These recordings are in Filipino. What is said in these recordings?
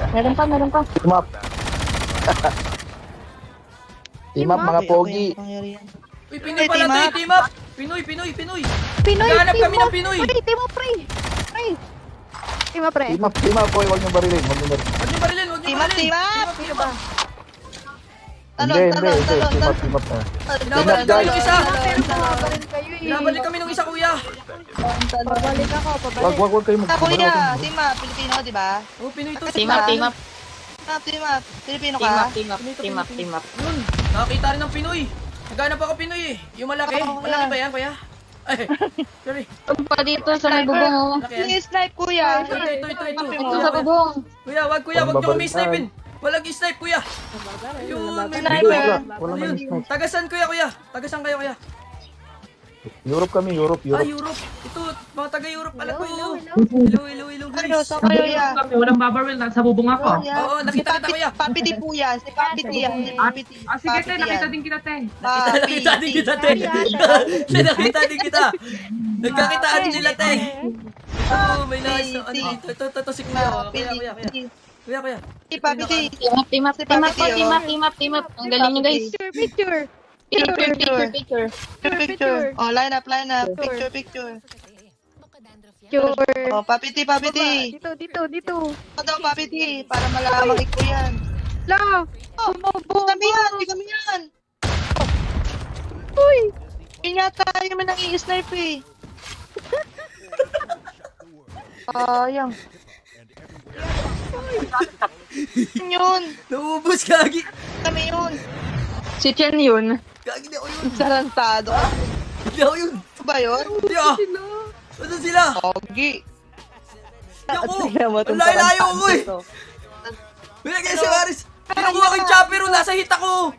Meron pa, meron pa. Team up. Team up, mga pogi. Uy, Pinoy pala to, team up! Pinoy! Pinoy, Naghahanap team kami up. ng Pinoy! Pre, team up, pre. Pre. Team up, pre. Team up, boy. Huwag niyong barilin. Huwag niyo barilin, huwag niyo Team up, barilin! team up! Team up! Talon. Team up na. Binabalik kami nung isa! Pero bumabaril kayo eh. Binabalik kami nung isa, kuya! Pabalik ako, pabalik. Huwag kayo Ah, kuya, team up, Pilipino, di ba? Oh, Pinoy to. Team up, team up. Team up, Pilipino ka? Team up. Yun, nakakita rin ng Pinoy. Naghanap ako Pinoy eh. Yung malaki. Oo, Malaki kuya. ba yan, kuya? Ay, sorry. Pa dito sa may bubong, oh. Malaki yan. Yung snipe, kuya. Ito. Ito sa bubong. Kuya, wag niyo kami snipein. Walang i-snipe, kuya. Yun, may Sniper. Wala man Ayun, tagasan kuya. Tagasan kayo, kuya. Europe kami, Europe. Europe. Ito, mga taga-Europe pala to. Hello, Kayo, guys. saan kayo, ya? Walang babaril, nasa bubong ako. Oo, nakita kita, kuya. Papi di po yan. Si Papi di yan. Si Papi di. Sige, te, nakita din kita, te. Nakita din kita, te. Nakita din kita. Nagkakitaan sila, te. Oh, may nais na ano dito. Ito, si kuya. Papi Kuya. di. Kuya. Si Papi di. Team up. Ang galing nyo, guys. Picture. Picture. Oh, line up. Picture. Oh, Papi di. Dito. Ano daw, Papi di? Para malaman ko yan. La! Oh, kami yan. Uy! Yun yata yung nang i-snipe eh. Sayang. Yun. Naubos, gagi. Kami yun. Si Chen yun. Gagi, di ako yun. Sarantado. Di ako yun. Ano ba yun? Di ako. Saan sila? Pogi. Di ako. Ang layo ko eh. Wala kayo si Maris. Kinukuha ko yung chopper. Nasa hit ako.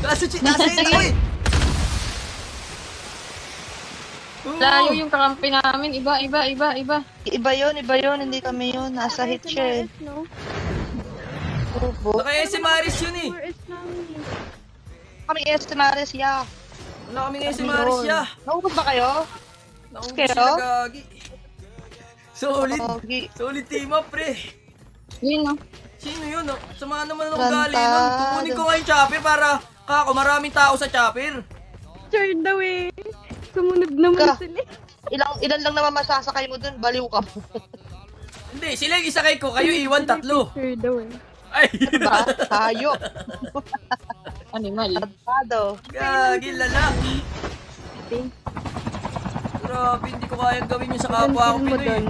Nasa hit ako eh. Layo yung kakampi namin. Iba. Iba yun. Hindi kami yun. Nasa hit siya eh. Bobo. Naka si Maris yun eh. Kami estimares ya. Wala kami ngayon si Maris ya. Naubos ba kayo? Naubos Kayo? sila, gagi. Pogi. Solid team up, pre. Yun, no? Sino yun? Sama naman ang Rantado. ugali nun. Kukunin ko nga yung chopper para kako maraming tao sa chopper. Sure daw eh. Sumunod naman Ka. sila. Ilan lang naman masasakay mo dun? Baliw ka. Hindi, sila yung isakay ko. Kayo iwan tatlo. Sure daw eh. Ay, Diba? Hayop. Animal. Tado. gagi, lalaki. Grabe, hindi ko kayang gawin yun sa kapwa ko Pansin mo Pinoy. dun.